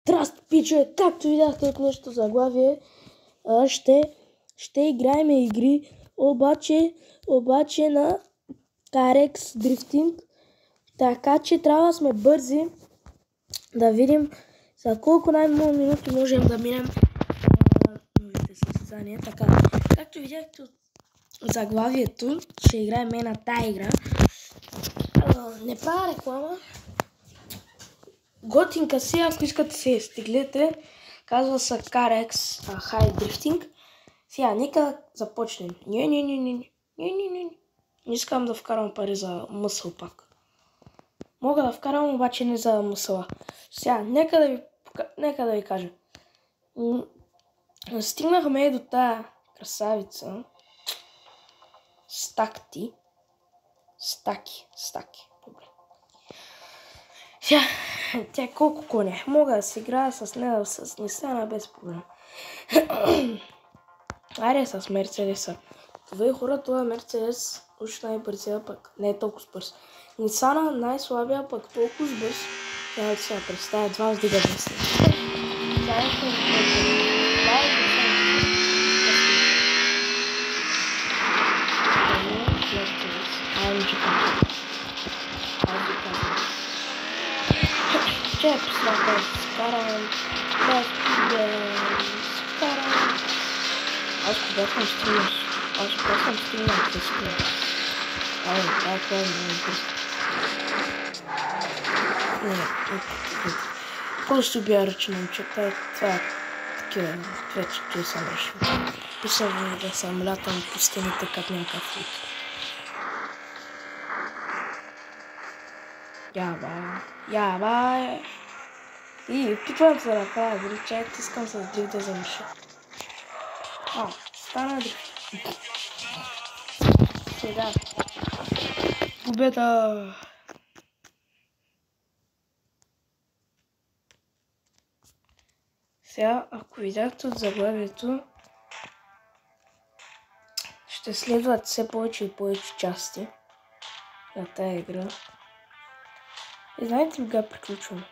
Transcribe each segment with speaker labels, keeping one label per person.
Speaker 1: Здрасти, пичове! Както видяхте от нашето заглавие, ще играем игри, обаче на Carex Drifting. Така че трябва да сме бързи да видим за колко най-много минути можем да минем новите състезания. Така, както видяхте от заглавието, ще играем на тая игра. Не правя реклама. Готинка си, ако искате си стиглете. Казва се Carex High Drifting. Сега, нека започнем. Не искам да вкарам пари за мъсъл пак. Мога да вкарам, обаче не за мъсъла. Сега, нека да ви кажа. Стигнахме до тая красавица. Стаки. Добре. Сега, тя колко коня. Мога да си играя с нея, с Нисана без проблем. Айде с Мерцедеса. Това хора, това Мерцедес уж най-бързия, пък не е толкова бърз. Нисана най-слабия, пък толкова бърз. Трябва да си я представя, това вздига десни. Че писната скарам, аз кога съм стигнал късно. Това е много бързо. Просто бия ръчи момчета, това е такива вече, че съм решил. Писам да съм лятам по стените като някакъв лик. Я, и опитвам се да правя дрифт, искам с дрифт да завърша. Стана дрифт. Сега. Победа! Сега, ако видяхте от заглавието, ще следват все повече и повече части на тая игра. И знаете ли кога приключвам?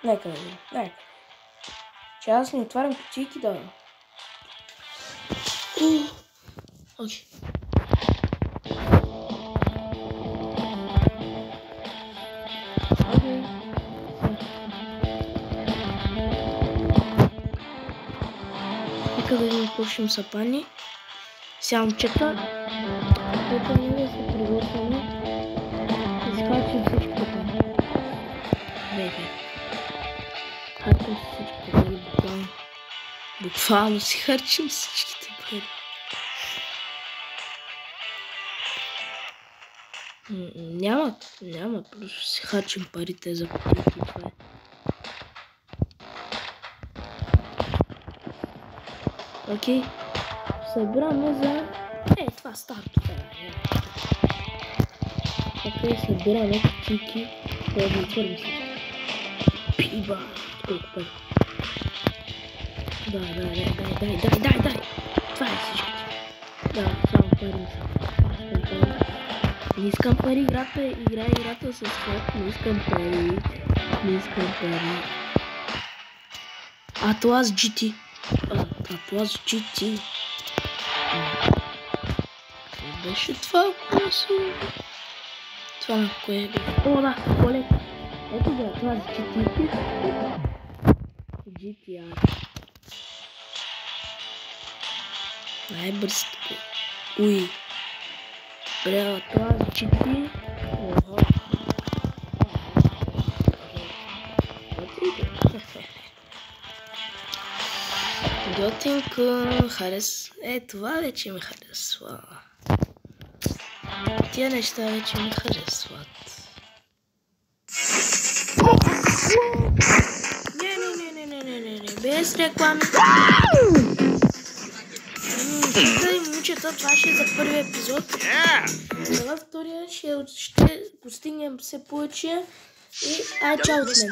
Speaker 1: Нека да видим. Че аз не отварям кутийки да... Окей. Нека да видим почнем сапани. Сега момчета. Нека ние да се приготвяме. Изхарчим всичките пари. Харчим всичките пари буквално. Буквално си харчим всичките пари. Няма, просто си харчим парите за кутийки и това е. Окей, събираме за... това старто. Окей, събираме кутийки, да ги отвървим всички. Пиба, колко пари. Дай. Това е всичките. Да, само пари. Не искам пари, играта с ход. Не искам пари. Атлас GT. Беше това колесо. Това на кое е? Да, коле. Ето да, това за GTR. Най-бързото. Уй. Бре, това за GT. Готинко, това вече ме харесва. Тия неща вече ме харесват. Не, без реклами. Момчета, това ще е за първи епизод. За втория ще постигнем все повече и чао от мен.